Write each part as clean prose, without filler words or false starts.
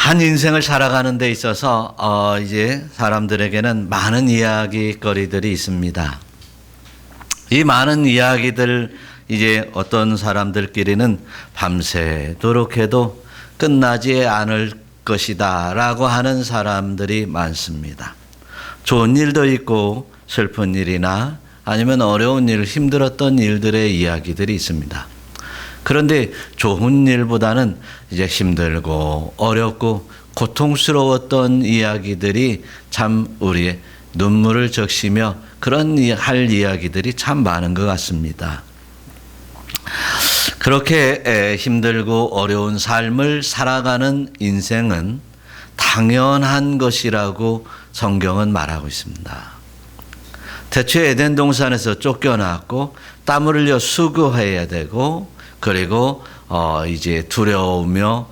한 인생을 살아가는 데 있어서 이제 사람들에게는 많은 이야기거리들이 있습니다. 이 많은 이야기들 이제 어떤 사람들끼리는 밤새도록 해도 끝나지 않을 것이다 라고 하는 사람들이 많습니다. 좋은 일도 있고 슬픈 일이나 아니면 어려운 일, 힘들었던 일들의 이야기들이 있습니다. 그런데 좋은 일보다는 이제 힘들고 어렵고 고통스러웠던 이야기들이 참 우리의 눈물을 적시며 그런 할 이야기들이 참 많은 것 같습니다. 그렇게 힘들고 어려운 삶을 살아가는 인생은 당연한 것이라고 성경은 말하고 있습니다. 대체 에덴 동산에서 쫓겨났고 땀을 흘려 수고해야 되고 그리고 이제 두려우며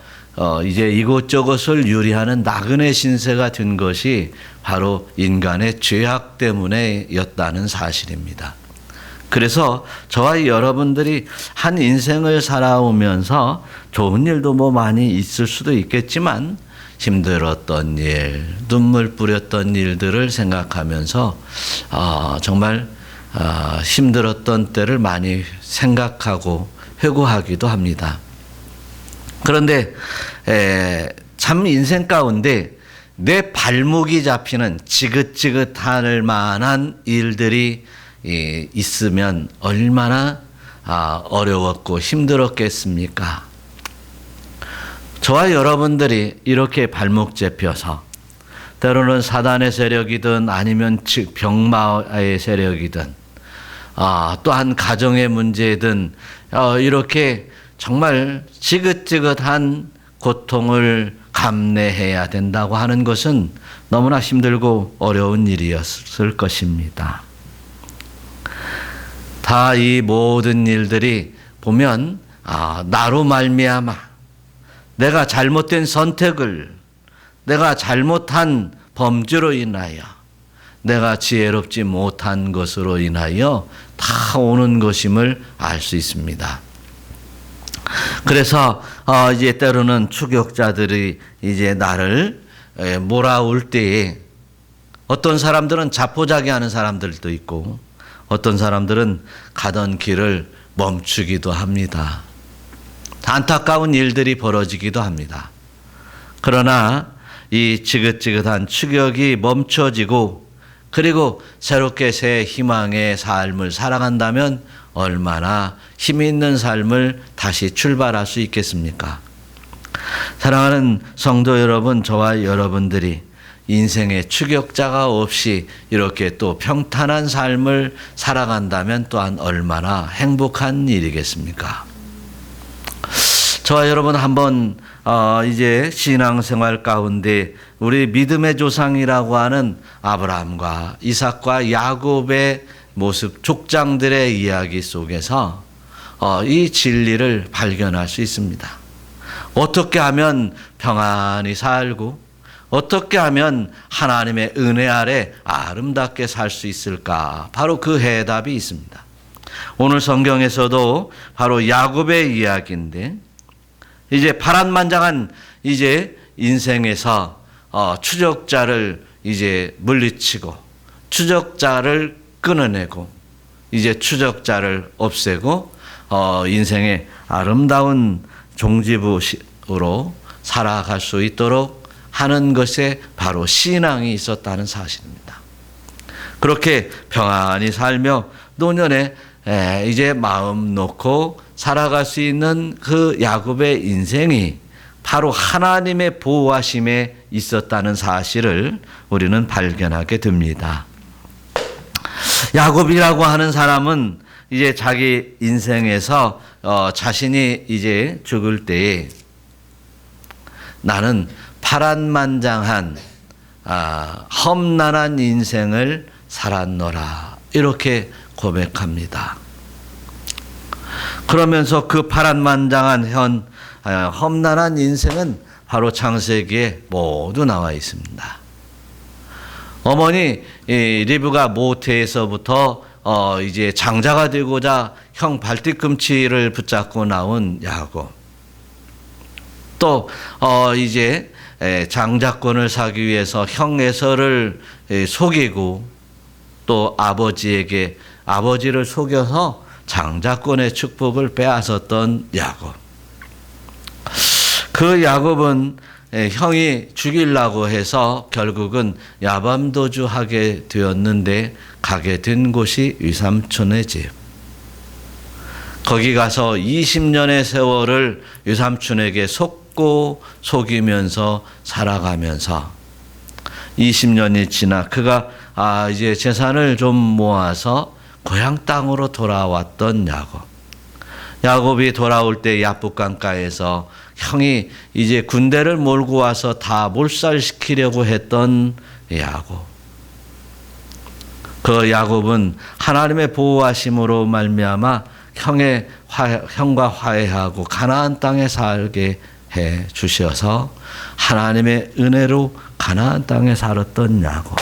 이제 이곳저곳을 유리하는 나그네 신세가 된 것이 바로 인간의 죄악 때문에였다는 사실입니다. 그래서 저와 여러분들이 한 인생을 살아오면서 좋은 일도 뭐 많이 있을 수도 있겠지만 힘들었던 일, 눈물 뿌렸던 일들을 생각하면서 정말 힘들었던 때를 많이 생각하고 회고하기도 합니다. 그런데 참 인생 가운데 내 발목이 잡히는 지긋지긋할 만한 일들이 있으면 얼마나 어려웠고 힘들었겠습니까? 저와 여러분들이 이렇게 발목 잡혀서 때로는 사단의 세력이든 아니면 병마의 세력이든 또한 가정의 문제든 이렇게 정말 지긋지긋한 고통을 감내해야 된다고 하는 것은 너무나 힘들고 어려운 일이었을 것입니다. 다 이 모든 일들이 보면 나로 말미암아 내가 잘못된 선택을 내가 잘못한 범죄로 인하여 내가 지혜롭지 못한 것으로 인하여 다 오는 것임을 알 수 있습니다. 그래서 이제 때로는 추격자들이 이제 나를 몰아올 때에 어떤 사람들은 자포자기하는 사람들도 있고 어떤 사람들은 가던 길을 멈추기도 합니다. 안타까운 일들이 벌어지기도 합니다. 그러나 이 지긋지긋한 추격이 멈춰지고 그리고 새롭게 새 희망의 삶을 살아간다면 얼마나 힘이 있는 삶을 다시 출발할 수 있겠습니까? 사랑하는 성도 여러분, 저와 여러분들이 인생의 추격자가 없이 이렇게 또 평탄한 삶을 살아간다면 또한 얼마나 행복한 일이겠습니까? 저와 여러분 한번 이제 신앙생활 가운데 우리 믿음의 조상이라고 하는 아브라함과 이삭과 야곱의 모습, 족장들의 이야기 속에서 이 진리를 발견할 수 있습니다. 어떻게 하면 평안히 살고 어떻게 하면 하나님의 은혜 아래 아름답게 살 수 있을까? 바로 그 해답이 있습니다. 오늘 성경에서도 바로 야곱의 이야기인데 이제 파란만장한 이제 인생에서 추적자를 이제 물리치고 추적자를 끊어내고 이제 추적자를 없애고 인생의 아름다운 종지부로 살아갈 수 있도록 하는 것에 바로 신앙이 있었다는 사실입니다. 그렇게 평안히 살며 노년에 이제 마음 놓고 살아갈 수 있는 그 야곱의 인생이 바로 하나님의 보호하심에 있었다는 사실을 우리는 발견하게 됩니다. 야곱이라고 하는 사람은 이제 자기 인생에서 자신이 이제 죽을 때에 나는 파란만장한 험난한 인생을 살았노라 이렇게 고백합니다. 그러면서 그 파란만장한 험난한 인생은 바로 창세기에 모두 나와 있습니다. 어머니 리브가 모태에서부터 이제 장자가 되고자 형 발뒤꿈치를 붙잡고 나온 야곱. 또 이제 장자권을 사기 위해서 형 에서를 속이고 또 아버지를 속여서 장자권의 축복을 빼앗았던 야곱. 그 야곱은 형이 죽이려고 해서 결국은 야밤도주하게 되었는데 가게 된 곳이 외삼촌의 집. 거기 가서 20년의 세월을 외삼촌에게 속고 속이면서 살아가면서 20년이 지나 그가 이제 재산을 좀 모아서 고향 땅으로 돌아왔던 야곱이 돌아올 때 야복강가에서 형이 이제 군대를 몰고 와서 다 몰살시키려고 했던 야곱. 그 야곱은 하나님의 보호하심으로 말미암아 형과 화해하고 가나안 땅에 살게 해 주셔서 하나님의 은혜로 가나안 땅에 살았던 야곱.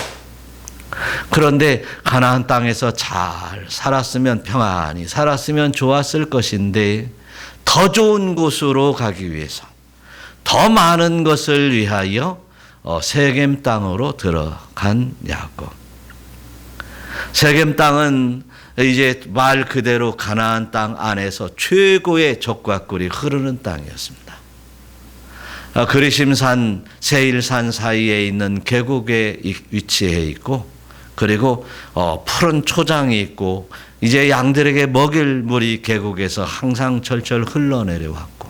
그런데 가나안 땅에서 잘 살았으면 평안히 살았으면 좋았을 것인데 더 좋은 곳으로 가기 위해서 더 많은 것을 위하여 세겜 땅으로 들어간 야곱. 세겜 땅은 이제 말 그대로 가나안 땅 안에서 최고의 젖과 꿀이 흐르는 땅이었습니다. 그리심산, 세일산 사이에 있는 계곡에 위치해 있고 그리고 푸른 초장이 있고 이제 양들에게 먹일 물이 계곡에서 항상 철철 흘러내려왔고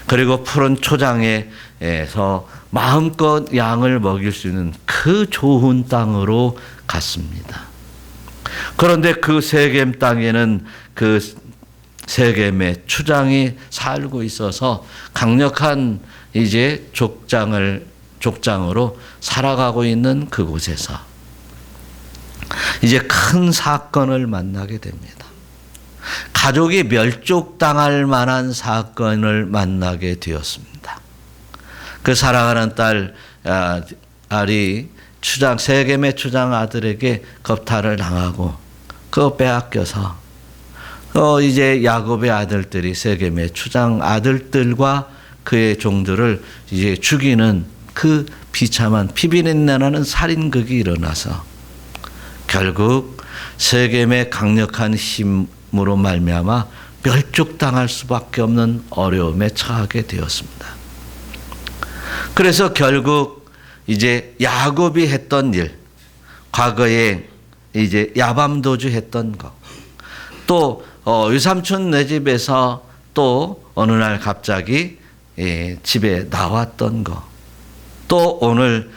그리고 푸른 초장에서 마음껏 양을 먹일 수 있는 그 좋은 땅으로 갔습니다. 그런데 그 세겜 땅에는 그 세겜의 추장이 살고 있어서 강력한 이제 족장으로 살아가고 있는 그곳에서 이제 큰 사건을 만나게 됩니다. 가족이 멸족당할 만한 사건을 만나게 되었습니다. 그 사랑하는 딸이 세겜의 추장 아들에게 겁탈을 당하고 그거 빼앗겨서 이제 야곱의 아들들이 세겜의 추장 아들들과 그의 종들을 이제 죽이는 그 비참한 피비린내 나는 살인극이 일어나서 결국 세겜의 강력한 힘으로 말미암아 멸족당할 수밖에 없는 어려움에 처하게 되었습니다. 그래서 결국 이제 야곱이 했던 일, 과거에 이제 야밤도주 했던 거, 또 외삼촌 네 집에서 또 어느 날 갑자기 집에 나왔던 거, 또 오늘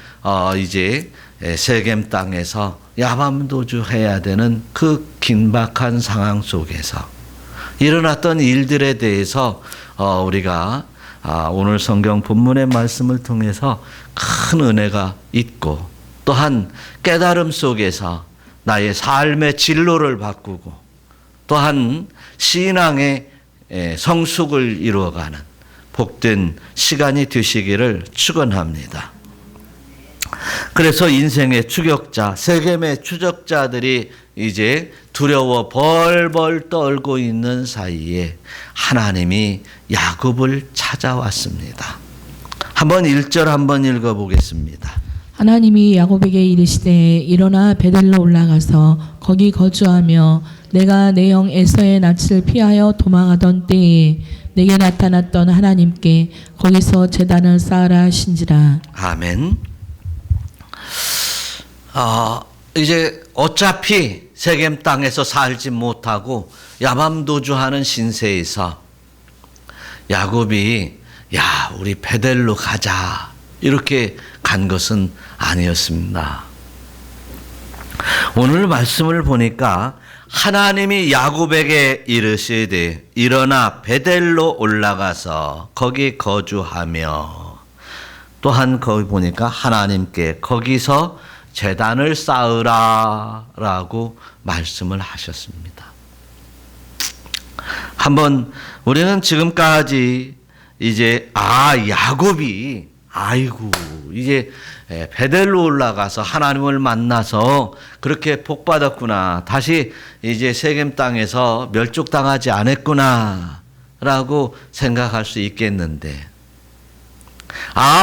이제 세겜 땅에서 야밤도주 해야 되는 그 긴박한 상황 속에서 일어났던 일들에 대해서 우리가 오늘 성경 본문의 말씀을 통해서 큰 은혜가 있고 또한 깨달음 속에서 나의 삶의 진로를 바꾸고 또한 신앙의 성숙을 이루어가는 복된 시간이 되시기를 축원합니다. 그래서 인생의 추격자, 세겜의 추적자들이 이제 두려워 벌벌 떨고 있는 사이에 하나님이 야곱을 찾아왔습니다. 한번 1절 한번 읽어보겠습니다. 하나님이 야곱에게 이르시되 일어나 베델로 올라가서 거기 거주하며 내가 내 형 에서의 낯을 피하여 도망하던 때에 내게 나타났던 하나님께 거기서 제단을 쌓으라 하신지라. 아멘. 이제 어차피 세겜 땅에서 살지 못하고 야밤도주하는 신세에서 야곱이 우리 베델로 가자 이렇게 간 것은 아니었습니다. 오늘 말씀을 보니까 하나님이 야곱에게 이르시되 일어나 베델로 올라가서 거기 거주하며 또한 거기 보니까 하나님께 거기서 제단을 쌓으라 라고 말씀을 하셨습니다. 한번 우리는 지금까지 이제 야곱이 이제 베델로 올라가서 하나님을 만나서 그렇게 복 받았구나. 다시 이제 세겜 땅에서 멸족당하지 않았구나 라고 생각할 수 있겠는데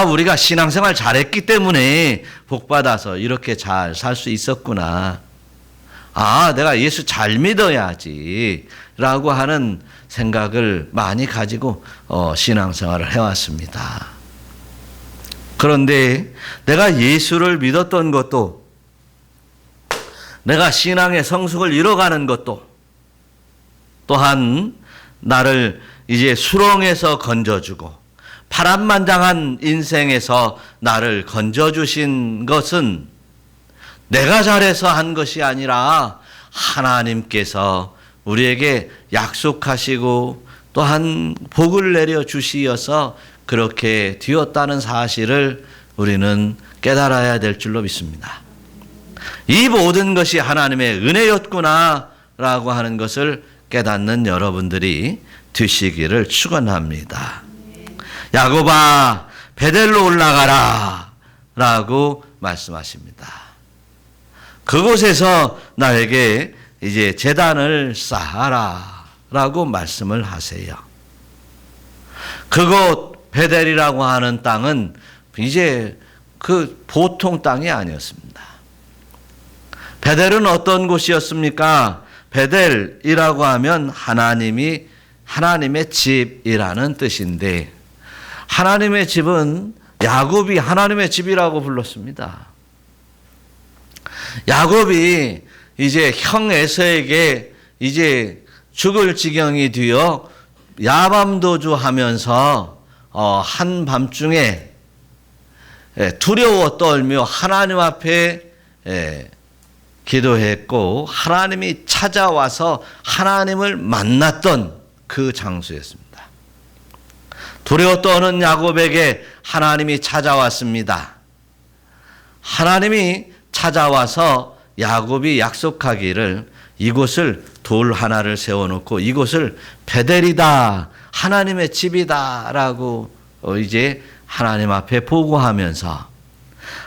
우리가 신앙생활 잘했기 때문에 복받아서 이렇게 잘 살 수 있었구나. 내가 예수 잘 믿어야지. 라고 하는 생각을 많이 가지고 신앙생활을 해왔습니다. 그런데 내가 예수를 믿었던 것도, 내가 신앙의 성숙을 이뤄가는 것도, 또한 나를 이제 수렁에서 건져주고 파란만장한 인생에서 나를 건져주신 것은 내가 잘해서 한 것이 아니라 하나님께서 우리에게 약속하시고 또한 복을 내려 주시어서 그렇게 되었다는 사실을 우리는 깨달아야 될 줄로 믿습니다. 이 모든 것이 하나님의 은혜였구나 라고 하는 것을 깨닫는 여러분들이 되시기를 축원합니다. 야곱아, 베델로 올라가라 라고 말씀하십니다. 그곳에서 나에게 이제 제단을 쌓아라 라고 말씀을 하세요. 그곳 베델이라고 하는 땅은 이제 그 보통 땅이 아니었습니다. 베델은 어떤 곳이었습니까? 베델이라고 하면 하나님의 집이라는 뜻인데, 하나님의 집은 야곱이 하나님의 집이라고 불렀습니다. 야곱이 이제 형 에서에게 이제 죽을 지경이 되어 야밤도주 하면서 한밤중에 두려워 떨며 하나님 앞에 기도했고 하나님이 찾아와서 하나님을 만났던 그 장소였습니다. 두려워 떠는 야곱에게 하나님이 찾아왔습니다. 하나님이 찾아와서 야곱이 약속하기를 이곳을 돌 하나를 세워놓고 이곳을 베델이다, 하나님의 집이다 라고 이제 하나님 앞에 보고하면서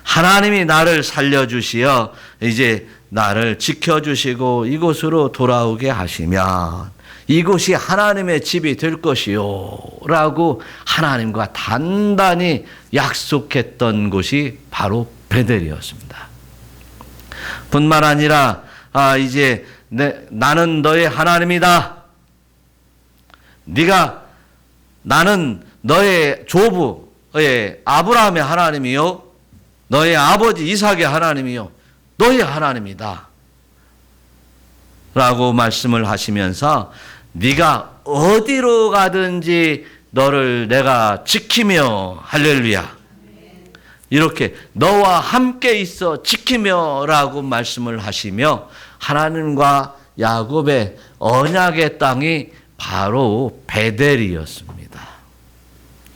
하나님이 나를 살려주시어 이제 나를 지켜주시고 이곳으로 돌아오게 하시면 이곳이 하나님의 집이 될 것이요 라고 하나님과 단단히 약속했던 곳이 바로 베델이었습니다. 뿐만 아니라 이제 나는 너의 하나님이다. 나는 너의 조부의 아브라함의 하나님이요, 너의 아버지 이삭의 하나님이요, 너의 하나님이다 라고 말씀을 하시면서 네가 어디로 가든지 너를 내가 지키며, 할렐루야, 이렇게 너와 함께 있어 지키며 라고 말씀을 하시며 하나님과 야곱의 언약의 땅이 바로 베델이었습니다.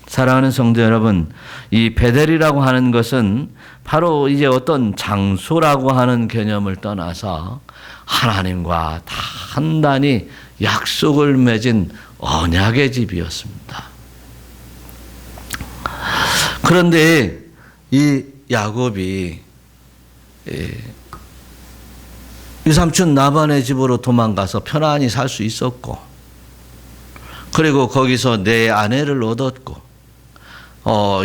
사랑하는 성도 여러분, 이 베델이라고 하는 것은 바로 이제 어떤 장소라고 하는 개념을 떠나서 하나님과 단단히 약속을 맺은 언약의 집이었습니다. 그런데 이 야곱이 유삼촌 라반의 집으로 도망가서 편안히 살 수 있었고, 그리고 거기서 내 아내를 얻었고,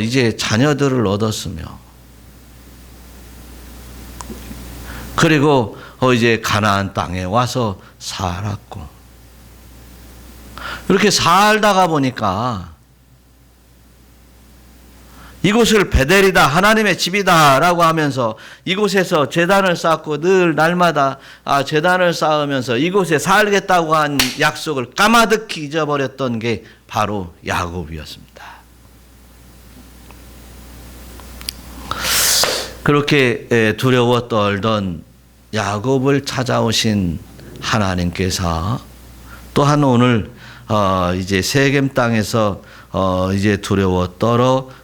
이제 자녀들을 얻었으며, 그리고 이제 가나안 땅에 와서 살았고, 이렇게 살다가 보니까 이곳을 베델이다, 하나님의 집이다 라고 하면서 이곳에서 제단을 쌓고 늘 날마다 제단을 쌓으면서 이곳에 살겠다고 한 약속을 까마득히 잊어버렸던 게 바로 야곱이었습니다. 그렇게 두려워 떨던 야곱을 찾아오신 하나님께서 또한 오늘 이제 세겜 땅에서 이제 두려워 떨어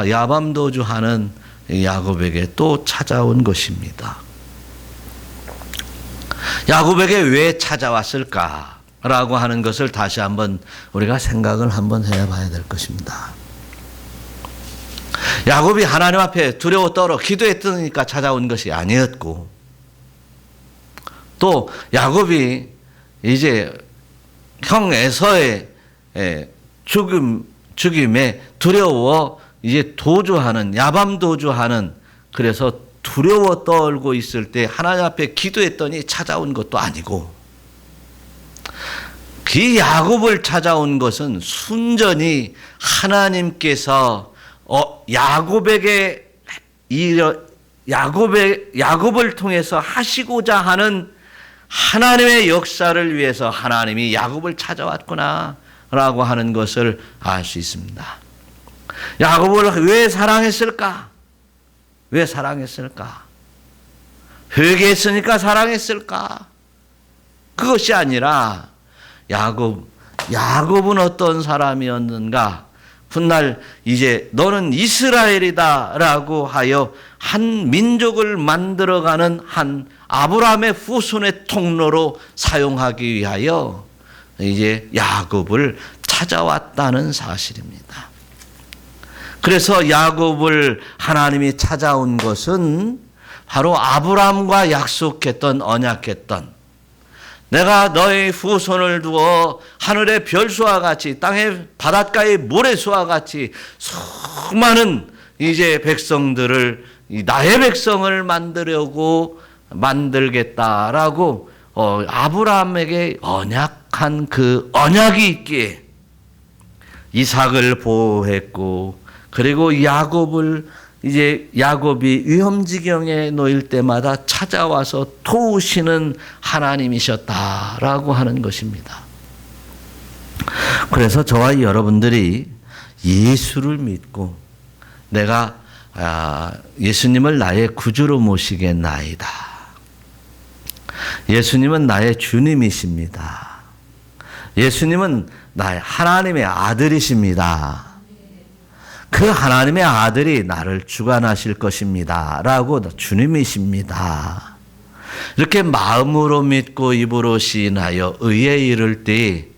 야밤 도주하는 야곱에게 또 찾아온 것입니다. 야곱에게 왜 찾아왔을까라고 하는 것을 다시 한번 우리가 생각을 한번 해봐야 될 것입니다. 야곱이 하나님 앞에 두려워 떨어 기도했으니까 찾아온 것이 아니었고, 또 야곱이 이제 형 에서의 죽임에 두려워 이제 도주하는, 야밤 도주하는, 그래서 두려워 떨고 있을 때 하나님 앞에 기도했더니 찾아온 것도 아니고, 그 야곱을 찾아온 것은 순전히 하나님께서 야곱을 통해서 하시고자 하는 하나님의 역사를 위해서 하나님이 야곱을 찾아왔구나라고 하는 것을 알 수 있습니다. 야곱을 왜 사랑했을까? 왜 사랑했을까? 회개했으니까 사랑했을까? 그것이 아니라 야곱은 어떤 사람이었는가? 훗날 이제 너는 이스라엘이다라고 하여 한 민족을 만들어가는 한 아브라함의 후손의 통로로 사용하기 위하여 이제 야곱을 찾아왔다는 사실입니다. 그래서 야곱을 하나님이 찾아온 것은 바로 아브라함과 약속했던, 언약했던, 내가 너의 후손을 두어 하늘의 별수와 같이 땅의 바닷가의 모래수와 같이 수많은 이제 백성들을, 나의 백성을 만들겠다라고 아브라함에게 언약한 그 언약이 있기에 이삭을 보호했고, 그리고 야곱이 위험지경에 놓일 때마다 찾아와서 도우시는 하나님이셨다라고 하는 것입니다. 그래서 저와 여러분들이 예수를 믿고 내가 예수님을 나의 구주로 모시겠나이다. 예수님은 나의 주님이십니다. 예수님은 나의 하나님의 아들이십니다. 그 하나님의 아들이 나를 주관하실 것입니다. 라고 주님이십니다. 이렇게 마음으로 믿고 입으로 시인하여 의에 이를 때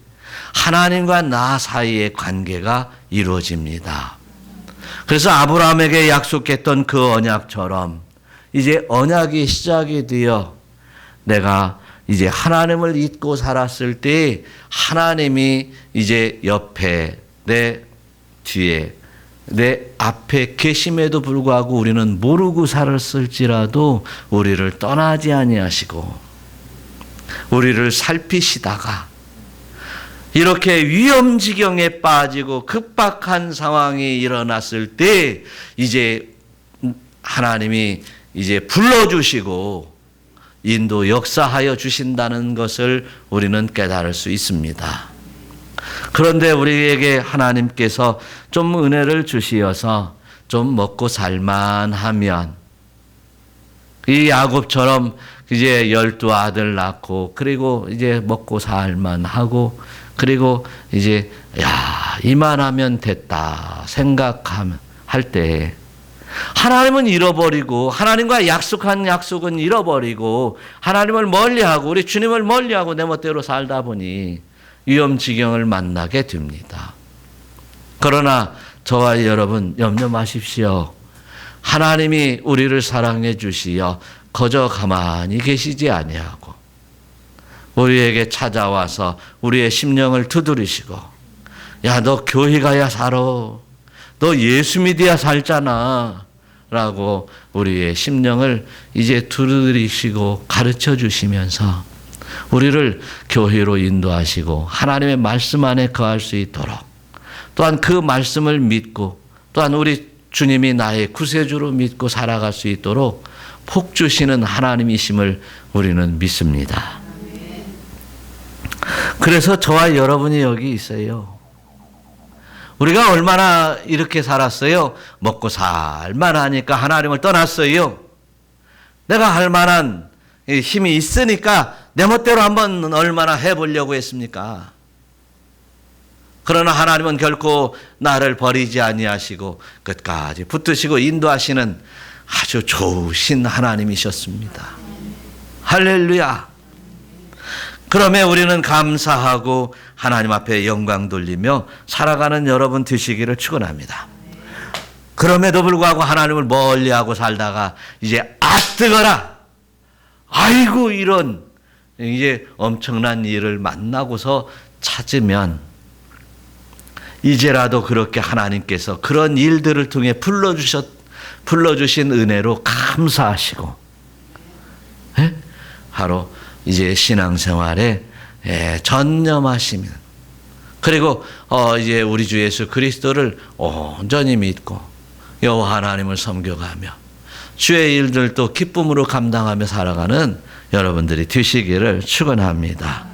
하나님과 나 사이의 관계가 이루어집니다. 그래서 아브라함에게 약속했던 그 언약처럼 이제 언약이 시작이 되어 내가 이제 하나님을 잊고 살았을 때 하나님이 이제 옆에 내 뒤에 내 앞에 계심에도 불구하고 우리는 모르고 살았을지라도 우리를 떠나지 아니하시고 우리를 살피시다가 이렇게 위험지경에 빠지고 급박한 상황이 일어났을 때 이제 하나님이 이제 불러주시고 인도 역사하여 주신다는 것을 우리는 깨달을 수 있습니다. 그런데 우리에게 하나님께서 좀 은혜를 주시어서 좀 먹고 살만하면 이 야곱처럼 이제 12아들 낳고 그리고 이제 먹고 살만하고 그리고 이제 이만하면 됐다 생각할 때 하나님은 잃어버리고 하나님과 약속한 약속은 잃어버리고 하나님을 멀리하고 우리 주님을 멀리하고 내 멋대로 살다 보니 위험지경을 만나게 됩니다. 그러나 저와 여러분 염려 마십시오. 하나님이 우리를 사랑해 주시어 거저 가만히 계시지 아니하고 우리에게 찾아와서 우리의 심령을 두드리시고 야, 너 교회 가야 살아. 너 예수 믿어야 살잖아. 라고 우리의 심령을 이제 두드리시고 가르쳐 주시면서 우리를 교회로 인도하시고 하나님의 말씀 안에 거할 수 있도록 또한 그 말씀을 믿고 또한 우리 주님이 나의 구세주로 믿고 살아갈 수 있도록 복 주시는 하나님이심을 우리는 믿습니다. 그래서 저와 여러분이 여기 있어요. 우리가 얼마나 이렇게 살았어요? 먹고 살만하니까 하나님을 떠났어요. 내가 할 만한 힘이 있으니까 내 멋대로 한번 얼마나 해보려고 했습니까? 그러나 하나님은 결코 나를 버리지 아니하시고 끝까지 붙드시고 인도하시는 아주 좋으신 하나님이셨습니다. 할렐루야. 그러면 우리는 감사하고 하나님 앞에 영광 돌리며 살아가는 여러분 되시기를 축원합니다. 그럼에도 불구하고 하나님을 멀리하고 살다가 이제 뜨거라. 아이고 이런 이제 엄청난 일을 만나고서 찾으면 이제라도 그렇게 하나님께서 그런 일들을 통해 불러주신 은혜로 감사하시고, 예? 바로 이제 신앙생활에 전념하시면, 그리고 이제 우리 주 예수 그리스도를 온전히 믿고 여호와 하나님을 섬겨가며 주의 일들도 기쁨으로 감당하며 살아가는 여러분들이 되시기를 축원합니다.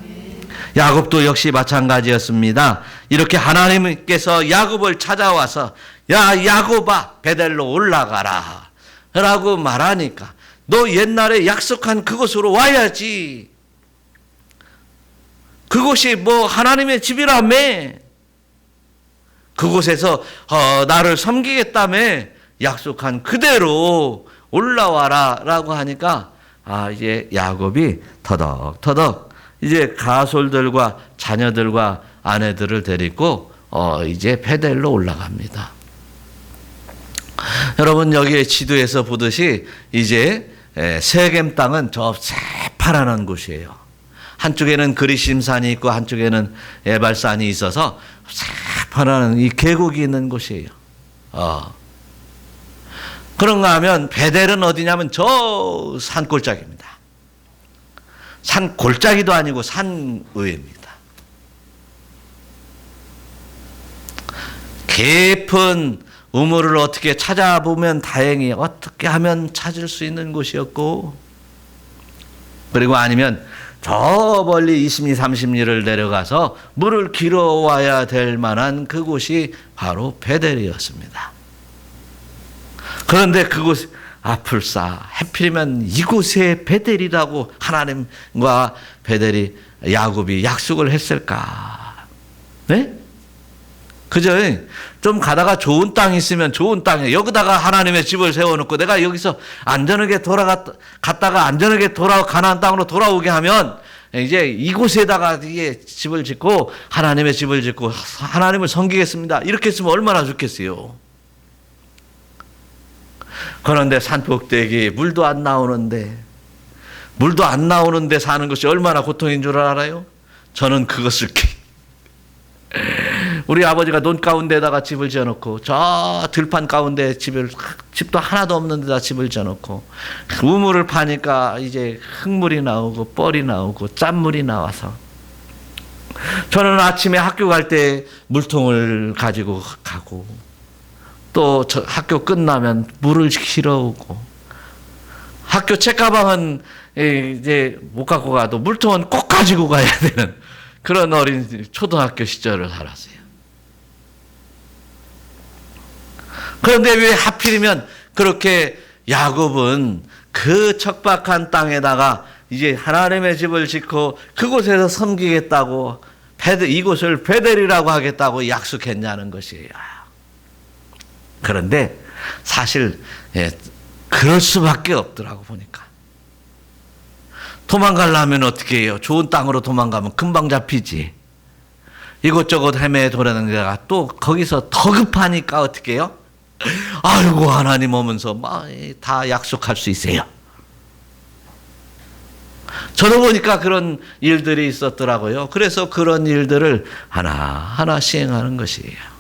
야곱도 역시 마찬가지였습니다. 이렇게 하나님께서 야곱을 찾아와서 야 야곱아 베델로 올라가라 라고 말하니까 너 옛날에 약속한 그곳으로 와야지. 그곳이 뭐 하나님의 집이라며. 그곳에서 나를 섬기겠다며 약속한 그대로 올라와라 라고 하니까 이제 야곱이 터덕터덕 이제 가솔들과 자녀들과 아내들을 데리고 이제 베델로 올라갑니다. 여러분 여기에 지도에서 보듯이 이제 세겜 땅은 저 새파란 곳이에요. 한쪽에는 그리심산이 있고 한쪽에는 에발산이 있어서 새파란 이 계곡이 있는 곳이에요. 그런가 하면 베델은 어디냐면 저 산골짜기입니다. 산 골짜기도 아니고 산 위입니다. 깊은 우물을 어떻게 찾아보면 다행히 어떻게 하면 찾을 수 있는 곳이었고, 그리고 아니면 저 멀리 20리 30리를 내려가서 물을 길어와야 될 만한 그곳이 바로 베델이었습니다. 그런데 그곳 아플싸 하필이면 이곳에 베델이라고 하나님과 베델이 야곱이 약속을 했을까? 네? 그죠? 좀 가다가 좋은 땅이 있으면 좋은 땅에 여기다가 하나님의 집을 세워놓고 내가 여기서 안전하게 갔다가 안전하게 가나안 땅으로 돌아오게 하면 이제 이곳에다가 이게 집을 짓고 하나님의 집을 짓고 하나님을 섬기겠습니다. 이렇게 했으면 얼마나 좋겠어요. 그런데 산꼭대기 물도 안 나오는데 사는 것이 얼마나 고통인 줄 알아요? 저는 그것을 우리 아버지가 논 가운데다가 집을 지어놓고 저 들판 가운데 집도 하나도 없는 데다 집을 지어놓고 우물을 파니까 이제 흙물이 나오고 뻘이 나오고 짠물이 나와서 저는 아침에 학교 갈 때 물통을 가지고 가고 또 학교 끝나면 물을 실어오고 학교 책가방은 이제 못 갖고 가도 물통은 꼭 가지고 가야 되는 그런 어린 초등학교 시절을 살았어요. 그런데 왜 하필이면 그렇게 야곱은 그 척박한 땅에다가 이제 하나님의 집을 짓고 그곳에서 섬기겠다고 이곳을 베델이라고 하겠다고 약속했냐는 것이에요. 그런데 사실 그럴 수밖에 없더라고 보니까. 도망가려면 어떻게 해요? 좋은 땅으로 도망가면 금방 잡히지. 이곳저곳 헤매 돌아다니다가 또 거기서 더 급하니까 어떻게 해요? 아이고 하나님 오면서 막 다 약속할 수 있어요. 저도 보니까 그런 일들이 있었더라고요. 그래서 그런 일들을 하나하나 시행하는 것이에요.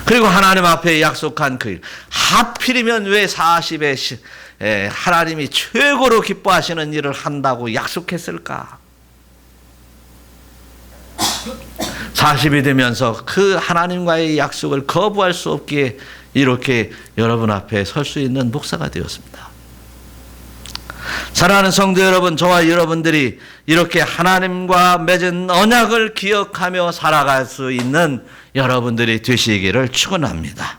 그리고 하나님 앞에 약속한 그 일, 하필이면 왜 40에 하나님이 최고로 기뻐하시는 일을 한다고 약속했을까? 40이 되면서 그 하나님과의 약속을 거부할 수 없기에 이렇게 여러분 앞에 설 수 있는 목사가 되었습니다. 사랑하는 성도 여러분, 저와 여러분들이 이렇게 하나님과 맺은 언약을 기억하며 살아갈 수 있는 여러분들이 되시기를 축원합니다.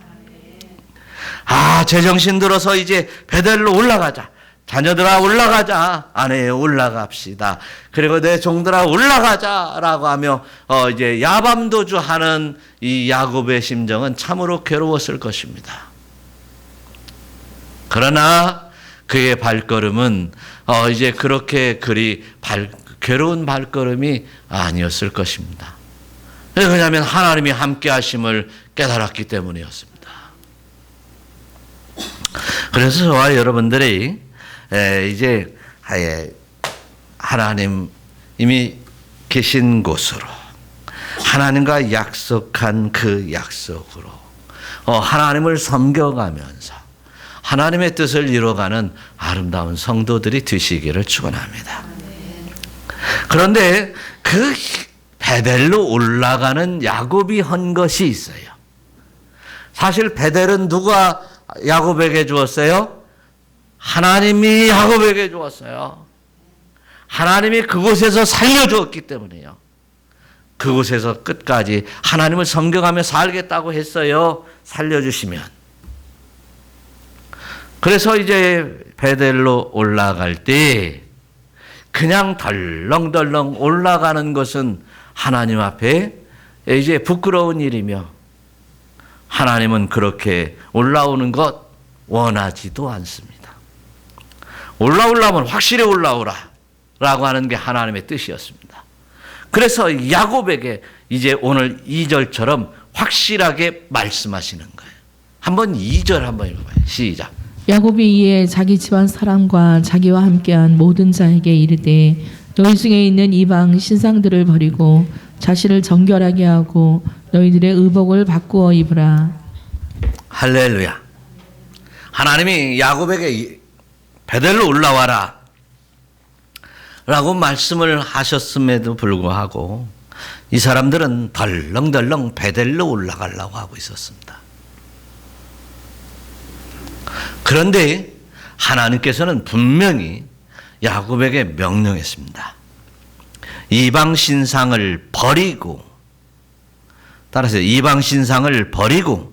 제정신 들어서 이제 베델로 올라가자. 자녀들아 올라가자. 아내 올라갑시다. 그리고 내 종들아 올라가자라고 하며 이제 야밤도주하는 이 야곱의 심정은 참으로 괴로웠을 것입니다. 그러나 그의 발걸음은 이제 그렇게 괴로운 발걸음이 아니었을 것입니다. 왜냐하면 하나님이 함께 하심을 깨달았기 때문이었습니다. 그래서 저와 여러분들이 이제 하나님 이미 계신 곳으로 하나님과 약속한 그 약속으로 하나님을 섬겨가면서 하나님의 뜻을 이루어가는 아름다운 성도들이 되시기를 축원합니다. 그런데 그 베델로 올라가는 야곱이 한 것이 있어요. 사실 베델은 누가 야곱에게 주었어요? 하나님이 야곱에게 주었어요. 하나님이 그곳에서 살려주었기 때문에요. 그곳에서 끝까지 하나님을 섬겨가며 살겠다고 했어요. 살려주시면. 그래서 이제 베델로 올라갈 때 그냥 덜렁덜렁 올라가는 것은 하나님 앞에 이제 부끄러운 일이며 하나님은 그렇게 올라오는 것 원하지도 않습니다. 올라오려면 확실히 올라오라 라고 하는 게 하나님의 뜻이었습니다. 그래서 야곱에게 이제 오늘 2절처럼 확실하게 말씀하시는 거예요. 한번 2절 한번 읽어봐요. 시작. 야곱이 이에 자기 집안 사람과 자기와 함께한 모든 자에게 이르되 너희 중에 있는 이방 신상들을 버리고 자신을 정결하게 하고 너희들의 의복을 바꾸어 입으라. 할렐루야. 하나님이 야곱에게 베델로 올라와라 라고 말씀을 하셨음에도 불구하고 이 사람들은 덜렁덜렁 베델로 올라가려고 하고 있었습니다. 그런데 하나님께서는 분명히 야곱에게 명령했습니다. 이방 신상을 버리고, 따라서 이방 신상을 버리고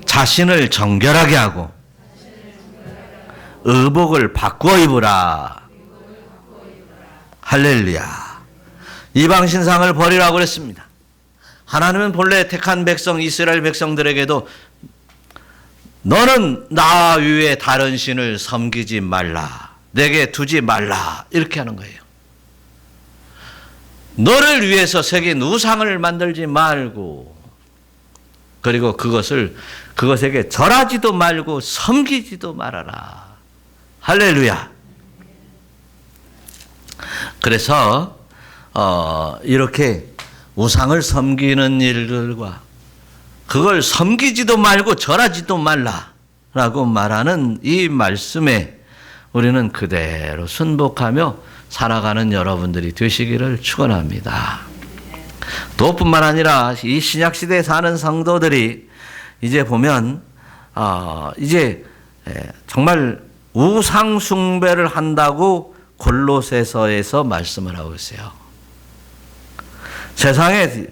자신을 정결하게 하고 의복을 바꾸어 입으라. 할렐루야. 이방 신상을 버리라고 그랬습니다. 하나님은 본래 택한 백성 이스라엘 백성들에게도 너는 나 위에 다른 신을 섬기지 말라. 내게 두지 말라. 이렇게 하는 거예요. 너를 위해서 새긴 우상을 만들지 말고 그리고 그것에게 절하지도 말고 섬기지도 말아라. 할렐루야. 그래서 이렇게 우상을 섬기는 일들과 그걸 섬기지도 말고 절하지도 말라라고 말하는 이 말씀에 우리는 그대로 순복하며 살아가는 여러분들이 되시기를 축원합니다. 그뿐만 아니라 이 신약 시대에 사는 성도들이 이제 보면 이제 정말 우상 숭배를 한다고 골로새서에서 말씀을 하고 있어요. 세상에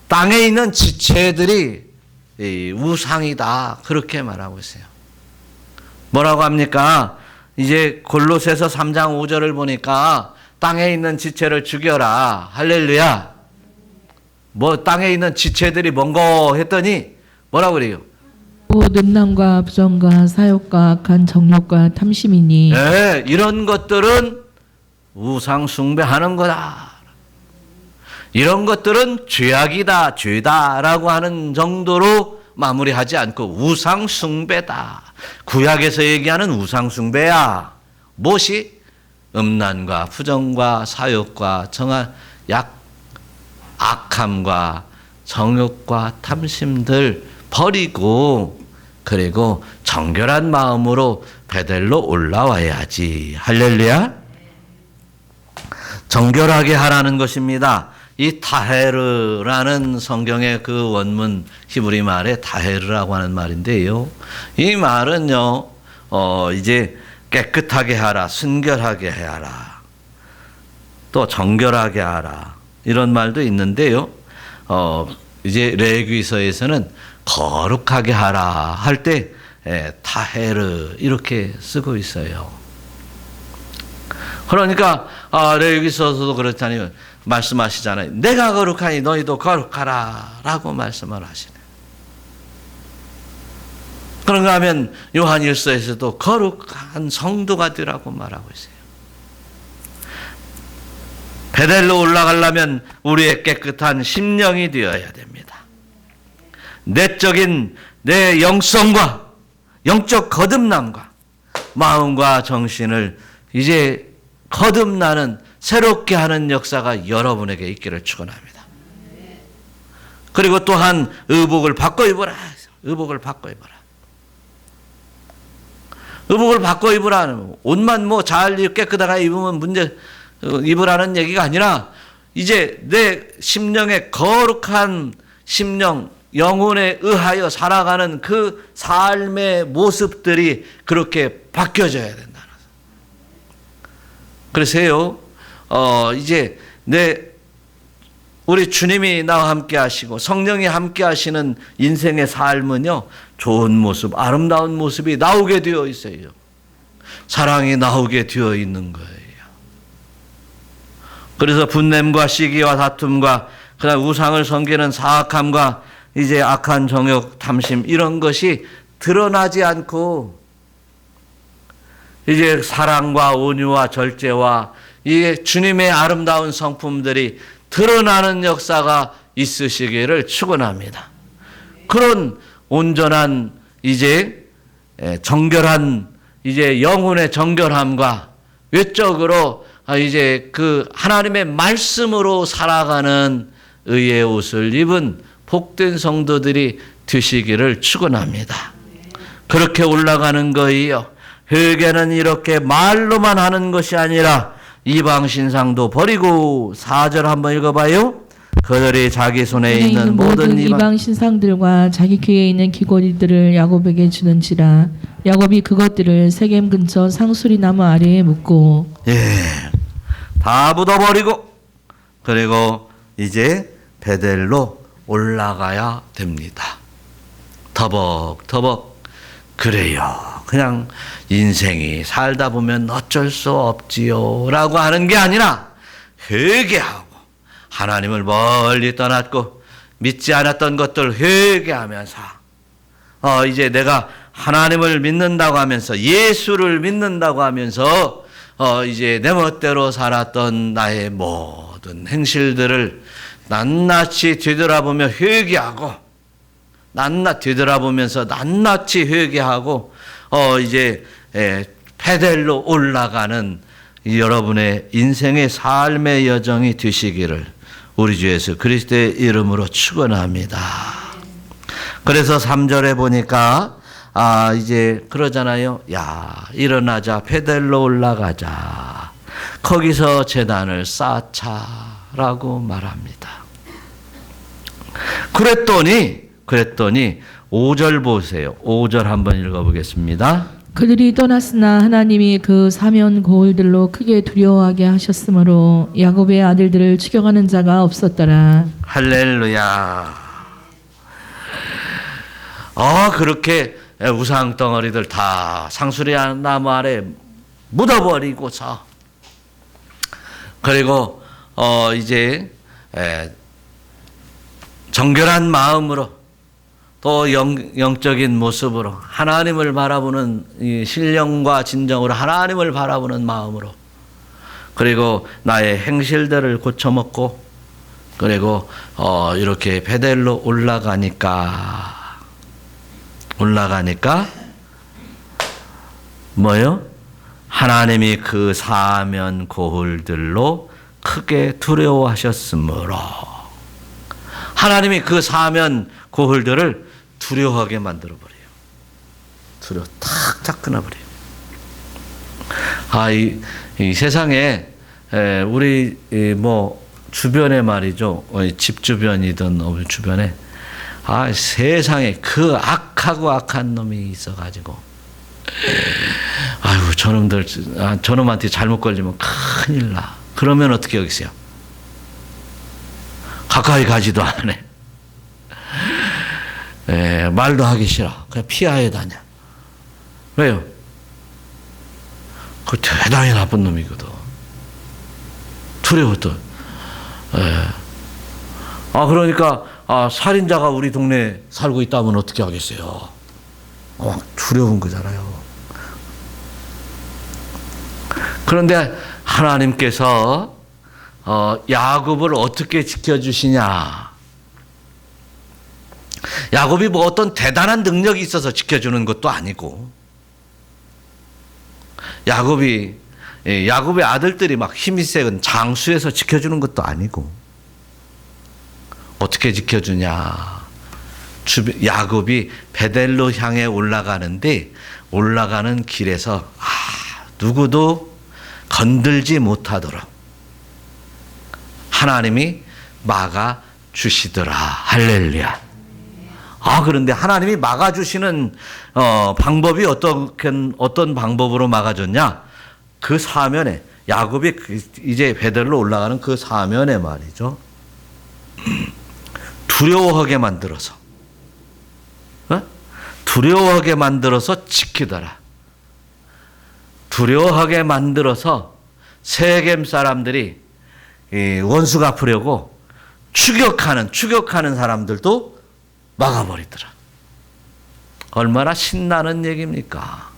땅에 있는 지체들이 우상이다 그렇게 말하고 있어요. 뭐라고 합니까? 이제 골로새서 3장 5절을 보니까 땅에 있는 지체를 죽여라. 할렐루야. 뭐 땅에 있는 지체들이 뭔가 했더니 뭐라고 그래요? 음란과 부정과 사욕과 악한 정욕과 탐심이니 네, 이런 것들은 우상 숭배하는 거다. 이런 것들은 죄악이다, 죄다라고 하는 정도로 마무리하지 않고 우상 숭배다. 구약에서 얘기하는 우상 숭배야. 무엇이? 음란과 부정과 사욕과 악함과 정욕과 탐심들 버리고 그리고 정결한 마음으로 베델로 올라와야지. 할렐루야. 정결하게 하라는 것입니다. 이 타헤르라는 성경의 그 원문 히브리 말에 타헤르라고 하는 말인데요. 이 말은요, 이제 깨끗하게 하라, 순결하게 하라, 또 정결하게 하라 이런 말도 있는데요. 이제 레위기서에서는 거룩하게 하라 할 때 타헤르 이렇게 쓰고 있어요. 그러니까 레위기서도 그렇다니 말씀하시잖아요. 내가 거룩하니 너희도 거룩하라 라고 말씀을 하시네요. 그런가 하면 요한일서에서도 거룩한 성도가 되라고 말하고 있어요. 베델로 올라가려면 우리의 깨끗한 심령이 되어야 됩니다. 내적인 내 영성과 영적 거듭남과 마음과 정신을 이제 거듭나는 새롭게 하는 역사가 여러분에게 있기를 축원합니다. 그리고 또한 의복을 바꿔 입어라. 의복을 바꿔 입어라. 의복을 바꿔 입으라. 옷만 뭐 잘 깨끗하게 입으면 문제 입으라는 얘기가 아니라 이제 내 심령의 거룩한 심령, 영혼에 의하여 살아가는 그 삶의 모습들이 그렇게 바뀌어져야 된다는. 그래서요, 이제 우리 주님이 나와 함께 하시고 성령이 함께 하시는 인생의 삶은요, 좋은 모습, 아름다운 모습이 나오게 되어 있어요. 사랑이 나오게 되어 있는 거예요. 그래서 분냄과 시기와 다툼과 그다음 우상을 섬기는 사악함과 이제 악한 정욕, 탐심 이런 것이 드러나지 않고 이제 사랑과 온유와 절제와 이게 주님의 아름다운 성품들이 드러나는 역사가 있으시기를 축원합니다. 그런 온전한 이제 정결한 이제 영혼의 정결함과 외적으로 이제 그 하나님의 말씀으로 살아가는 의의 옷을 입은 복된 성도들이 되시기를 축원합니다. 그렇게 올라가는 거예요. 회개는 이렇게 말로만 하는 것이 아니라 이방 신상도 버리고 4절 한번 읽어봐요. 그들이 자기 손에 있는 모든 이방 신상들과 자기 귀에 있는 귀고리들을 야곱에게 주는지라 야곱이 그것들을 세겜 근처 상수리 나무 아래에 묻고 다 묻어버리고 그리고 이제 베델로 올라가야 됩니다. 터벅터벅 그래요. 그냥 인생이 살다 보면 어쩔 수 없지요 라고 하는 게 아니라 회개하고 하나님을 멀리 떠났고 믿지 않았던 것들 회개하면서 이제 내가 하나님을 믿는다고 하면서 예수를 믿는다고 하면서 이제 내 멋대로 살았던 나의 모든 행실들을 낱낱이 뒤돌아보며 회개하고 뒤돌아보면서 낱낱이 회개하고 이제 베델로 올라가는 여러분의 인생의 삶의 여정이 되시기를 우리 주 예수 그리스도의 이름으로 축원합니다. 그래서 3절에 보니까 이제 그러잖아요. 야, 일어나자 베델로 올라가자. 거기서 제단을 쌓자라고 말합니다. 그랬더니 5절 보세요. 5절 한번 읽어보겠습니다. 그들이 떠났으나 하나님이 그 사면 고을들로 크게 두려워하게 하셨으므로 야곱의 아들들을 추격하는 자가 없었더라. 할렐루야. 그렇게 우상 덩어리들 다 상수리 나무 아래 묻어버리고서 그리고 이제 정결한 마음으로 또 영적인 모습으로 하나님을 바라보는 이 신령과 진정으로 하나님을 바라보는 마음으로 그리고 나의 행실들을 고쳐먹고 그리고 이렇게 베델로 올라가니까 뭐요? 하나님이 그 사면 고을들로 크게 두려워하셨으므로 하나님이 그 사면 고을들을 두려워하게 만들어버려요. 탁탁 끊어버려요. 이 세상에 우리 뭐 주변에 말이죠. 집 주변이든 어디 주변에 세상에 그 악하고 악한 놈이 있어가지고 아이고 저놈한테 잘못 걸리면 큰일 나. 그러면 어떻게 여기세요? 가까이 가지도 않네. 말도 하기 싫어. 그냥 피하여 다녀. 왜요? 그 대단히 나쁜 놈이거든. 두려웠던. 그러니까 살인자가 우리 동네에 살고 있다면 어떻게 하겠어요? 두려운 거잖아요. 그런데 하나님께서 야곱을 어떻게 지켜주시냐? 야곱이 뭐 어떤 대단한 능력이 있어서 지켜주는 것도 아니고 야곱이 야곱의 아들들이 막 힘이 세건 장수해서 지켜주는 것도 아니고 어떻게 지켜주냐. 야곱이 베델로 향해 올라가는데 올라가는 길에서 누구도 건들지 못하도록 하나님이 막아 주시더라. 할렐루야. 그런데 하나님이 막아주시는 방법이 어떤 방법으로 막아줬냐? 그 사면에 야곱이 이제 베델로 올라가는 그 사면에 말이죠. 두려워하게 만들어서 두려워하게 만들어서 지키더라. 두려워하게 만들어서 세겜 사람들이 원수 갚으려고 추격하는 사람들도 막아버리더라. 얼마나 신나는 얘기입니까?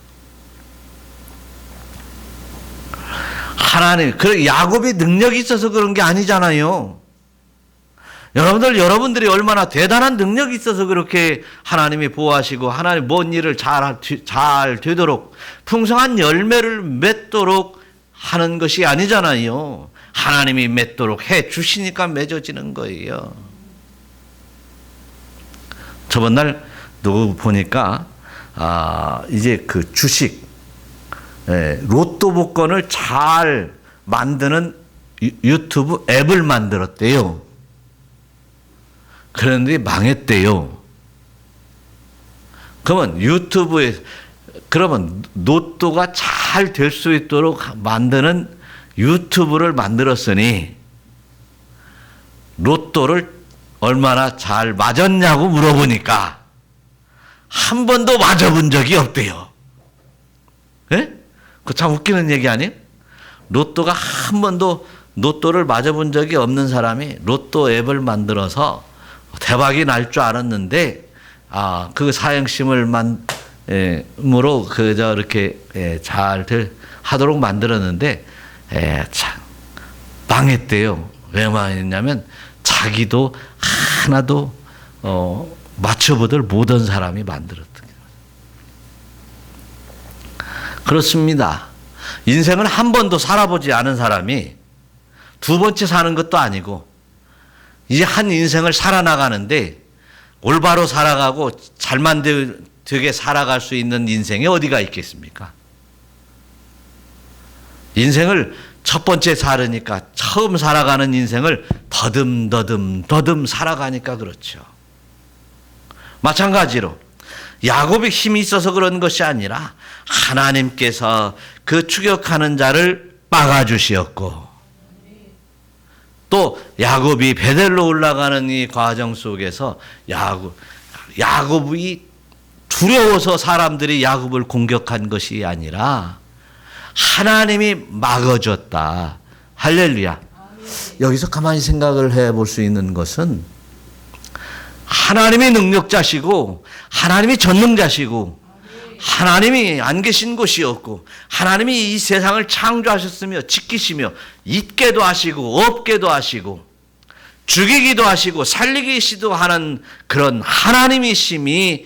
하나님, 야곱이 능력이 있어서 그런 게 아니잖아요. 여러분들이 얼마나 대단한 능력이 있어서 그렇게 하나님이 보호하시고 하나님 뭔 일을 잘 되도록 풍성한 열매를 맺도록 하는 것이 아니잖아요. 하나님이 맺도록 해 주시니까 맺어지는 거예요. 저번 날 누구 보니까 이제 그 주식 로또 복권을 잘 만드는 유튜브 앱을 만들었대요. 그런데 망했대요. 그러면 로또가 잘 될 수 있도록 만드는 유튜브를 만들었으니 로또를 얼마나 잘 맞았냐고 물어보니까 한 번도 맞아본 적이 없대요. 예? 그 참 웃기는 얘기 아니에요? 로또가 한 번도 로또를 맞아본 적이 없는 사람이 로또 앱을 만들어서 대박이 날 줄 알았는데 그 사행심을 으로 이렇게 잘 하도록 만들었는데 참 망했대요. 왜 망했냐면 자기도 하나도 맞춰보들 못한 사람이 만들었던 거예요. 그렇습니다. 인생을 한 번도 살아보지 않은 사람이 두 번째 사는 것도 아니고 이제 한 인생을 살아나가는데 올바로 살아가고 잘만 되게 살아갈 수 있는 인생이 어디가 있겠습니까? 인생을 첫 번째 살으니까 처음 살아가는 인생을 더듬 살아가니까 그렇죠. 마찬가지로 야곱이 힘이 있어서 그런 것이 아니라 하나님께서 그 추격하는 자를 막아주시었고 또 야곱이 베델로 올라가는 이 과정 속에서 야곱이 두려워서 사람들이 야곱을 공격한 것이 아니라 하나님이 막아줬다. 할렐루야. 여기서 가만히 생각을 해볼 수 있는 것은 하나님이 능력자시고 하나님이 전능자시고 하나님이 안 계신 곳이 없고 하나님이 이 세상을 창조하셨으며 지키시며 있게도 하시고 없게도 하시고 죽이기도 하시고 살리기도 하는 그런 하나님이심이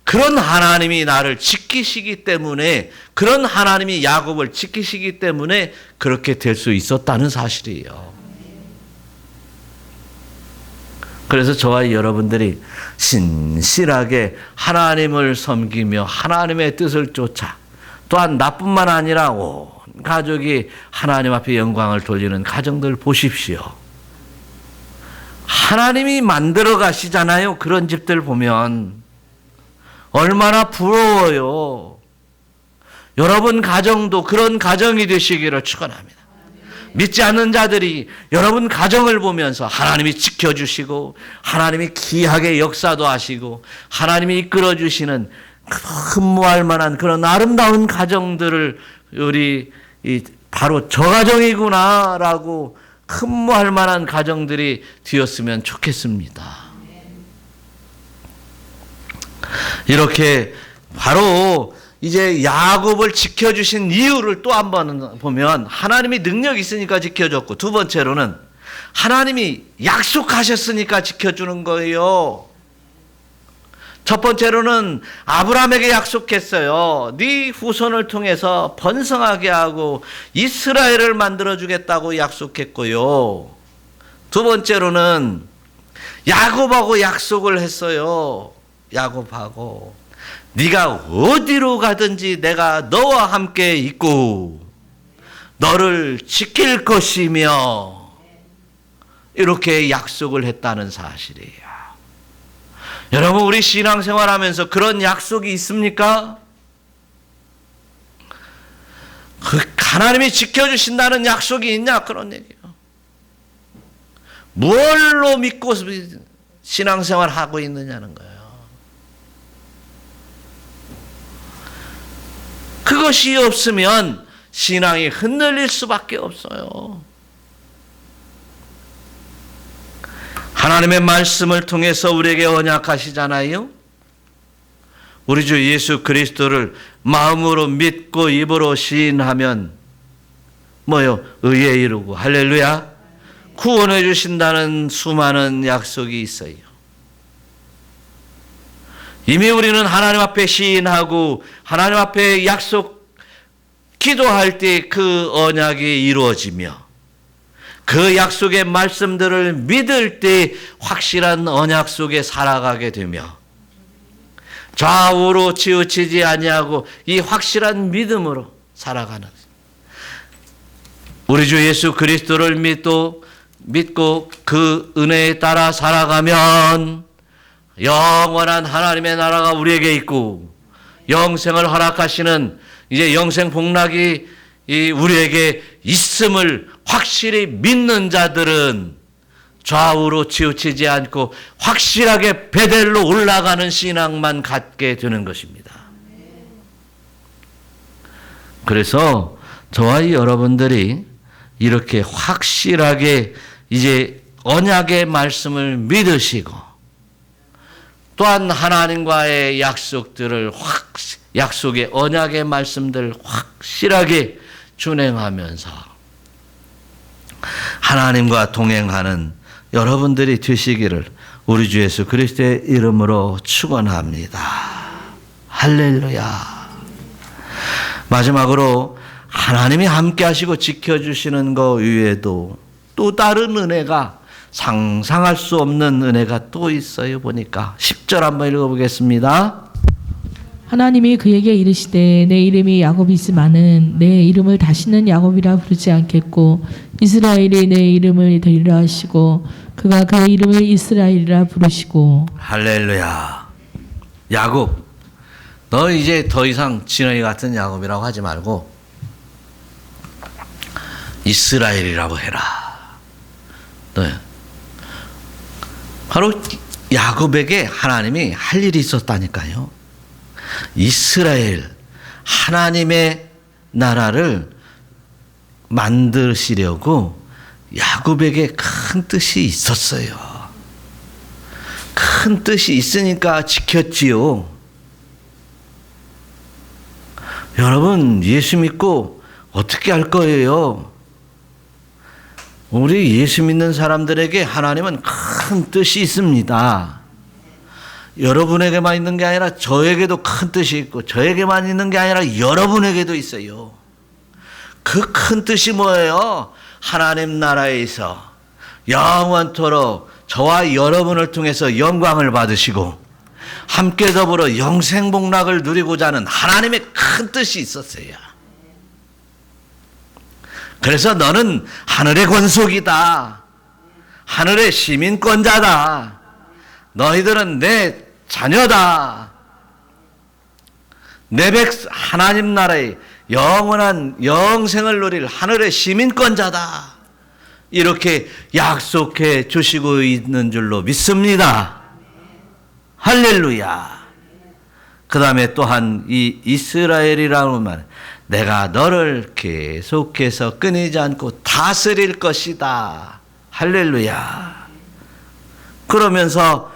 그런 하나님이 나를 지키시기 때문에 그런 하나님이 야곱을 지키시기 때문에 그렇게 될 수 있었다는 사실이에요. 그래서 저와 여러분들이 신실하게 하나님을 섬기며 하나님의 뜻을 쫓아 또한 나뿐만 아니라 온 가족이 하나님 앞에 영광을 돌리는 가정들 보십시오. 하나님이 만들어 가시잖아요. 그런 집들 보면 얼마나 부러워요. 여러분 가정도 그런 가정이 되시기를 축원합니다. 믿지 않는 자들이 여러분 가정을 보면서 하나님이 지켜주시고 하나님이 귀하게 역사도 하시고 하나님이 이끌어주시는 흠모할 만한 그런 아름다운 가정들을 우리 바로 저 가정이구나라고 흠모할 만한 가정들이 되었으면 좋겠습니다. 이렇게 바로 이제 야곱을 지켜주신 이유를 또 한 번 보면 하나님이 능력이 있으니까 지켜줬고 두 번째로는 하나님이 약속하셨으니까 지켜주는 거예요. 첫 번째로는 아브라함에게 약속했어요. 네 후손을 통해서 번성하게 하고 이스라엘을 만들어주겠다고 약속했고요. 두 번째로는 야곱하고 약속을 했어요. 야곱하고 네가 어디로 가든지 내가 너와 함께 있고 너를 지킬 것이며 이렇게 약속을 했다는 사실이에요. 여러분, 우리 신앙생활하면서 그런 약속이 있습니까? 하나님이 지켜주신다는 약속이 있냐? 그런 얘기예요. 뭘로 믿고 신앙생활 하고 있느냐는 거예요. 그것이 없으면 신앙이 흔들릴 수밖에 없어요. 하나님의 말씀을 통해서 우리에게 언약하시잖아요. 우리 주 예수 그리스도를 마음으로 믿고 입으로 시인하면 뭐요? 의에 이르고 할렐루야 구원해 주신다는 수많은 약속이 있어요. 이미 우리는 하나님 앞에 시인하고 하나님 앞에 약속 기도할 때 그 언약이 이루어지며 그 약속의 말씀들을 믿을 때 확실한 언약 속에 살아가게 되며 좌우로 치우치지 아니하고 이 확실한 믿음으로 살아가는 우리 주 예수 그리스도를 믿고 그 은혜에 따라 살아가면 영원한 하나님의 나라가 우리에게 있고 영생을 허락하시는 이제 영생 복락이 우리에게 있음을 확실히 믿는 자들은 좌우로 치우치지 않고 확실하게 베델로 올라가는 신앙만 갖게 되는 것입니다. 그래서 저와 여러분들이 이렇게 확실하게 이제 언약의 말씀을 믿으시고 또한 하나님과의 약속들을 약속의 언약의 말씀들을 확실하게 준행하면서 하나님과 동행하는 여러분들이 되시기를 우리 주 예수 그리스도의 이름으로 축원합니다. 할렐루야. 마지막으로 하나님이 함께 하시고 지켜주시는 것 외에도 또 다른 은혜가 상상할 수 없는 은혜가 또 있어요. 보니까 10절 한번 읽어보겠습니다. 하나님이 그에게 이르시되 내 이름이 야곱이지만은 내 이름을 다시는 야곱이라 부르지 않겠고 이스라엘이 내 이름을 되리라 하시고 그가 그의 이름을 이스라엘이라 부르시고. 할렐루야. 야곱, 너 이제 더 이상 진영이 같은 야곱이라고 하지 말고 이스라엘이라고 해라. 네. 바로 야곱에게 하나님이 할 일이 있었다니까요. 이스라엘, 하나님의 나라를 만드시려고 야곱에게 큰 뜻이 있었어요. 큰 뜻이 있으니까 지켰지요. 여러분, 예수 믿고 어떻게 할 거예요? 우리 예수 믿는 사람들에게 하나님은 큰 뜻이 있습니다. 여러분에게만 있는 게 아니라 저에게도 큰 뜻이 있고 저에게만 있는 게 아니라 여러분에게도 있어요. 그 큰 뜻이 뭐예요? 하나님 나라에서 영원토록 저와 여러분을 통해서 영광을 받으시고 함께 더불어 영생복락을 누리고자 하는 하나님의 큰 뜻이 있었어요. 그래서 너는 하늘의 권속이다. 하늘의 시민권자다. 너희들은 내 자녀다. 내 하나님 나라의 영원한 영생을 누릴 하늘의 시민권자다. 이렇게 약속해 주시고 있는 줄로 믿습니다. 할렐루야. 그 다음에 또한 이 이스라엘이라는 말, 내가 너를 계속해서 끊이지 않고 다스릴 것이다. 할렐루야. 그러면서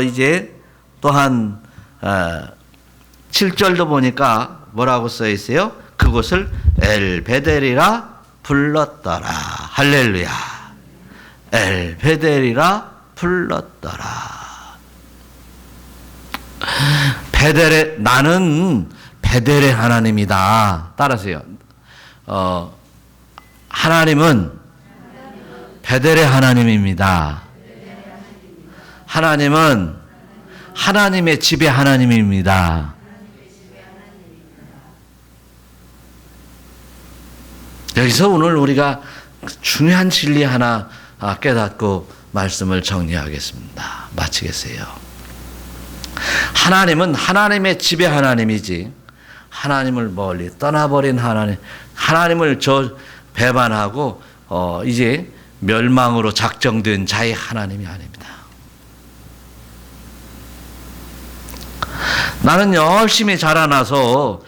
이제 또한 7절도 보니까 뭐라고 써 있어요? 그곳을 엘베델이라 불렀더라. 할렐루야. 엘베델이라 불렀더라. 나는 베델의 하나님이다. 따라서요. 하나님은 베델의 하나님입니다. 하나님은 하나님의 집의 하나님입니다. 여기서 오늘 우리가 중요한 진리 하나 깨닫고 말씀을 정리하겠습니다. 마치겠어요. 하나님은 하나님의 집의 하나님이지 하나님을 멀리 떠나버린 하나님을 배반하고 이제 멸망으로 작정된 자의 하나님이 아닙니다. 나는 열심히 자라나서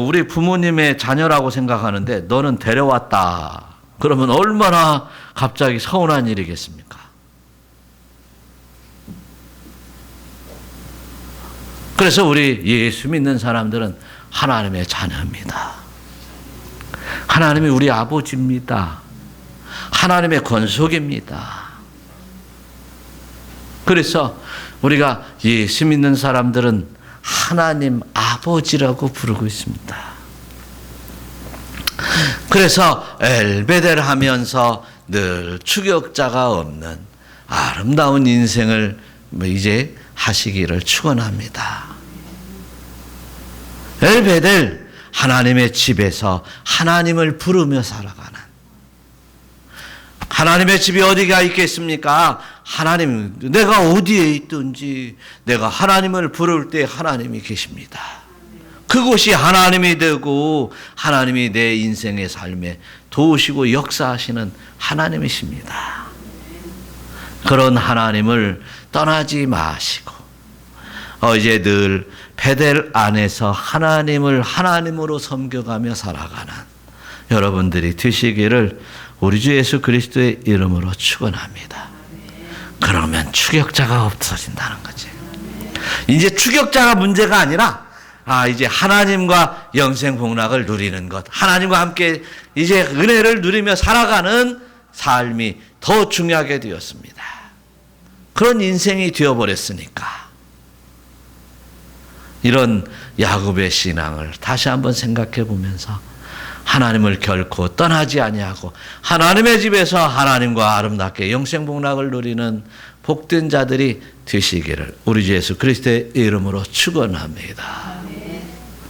우리 부모님의 자녀라고 생각하는데 너는 데려왔다. 그러면 얼마나 갑자기 서운한 일이겠습니까? 그래서 우리 예수 믿는 사람들은 하나님의 자녀입니다. 하나님이 우리 아버지입니다. 하나님의 권속입니다. 그래서 우리가 예수 믿는 사람들은 하나님 아버지라고 부르고 있습니다. 그래서 엘베델 하면서 늘 추격자가 없는 아름다운 인생을 이제 하시기를 축원합니다. 엘베델, 하나님의 집에서 하나님을 부르며 살아가는, 하나님의 집이 어디가 있겠습니까? 하나님, 내가 어디에 있든지 내가 하나님을 부를 때 하나님이 계십니다. 그곳이 하나님이 되고 하나님이 내 인생의 삶에 도우시고 역사하시는 하나님이십니다. 그런 하나님을 떠나지 마시고 이제 늘 베델 안에서 하나님을 하나님으로 섬겨가며 살아가는 여러분들이 되시기를 우리 주 예수 그리스도의 이름으로 축원합니다. 그러면 추격자가 없어진다는 거지. 이제 추격자가 문제가 아니라 이제 하나님과 영생복락을 누리는 것, 하나님과 함께 이제 은혜를 누리며 살아가는 삶이 더 중요하게 되었습니다. 그런 인생이 되어버렸으니까 이런 야곱의 신앙을 다시 한번 생각해 보면서 하나님을 결코 떠나지 아니하고 하나님의 집에서 하나님과 아름답게 영생복락을 누리는 복된 자들이 되시기를 우리 주 예수 그리스도의 이름으로 축원합니다.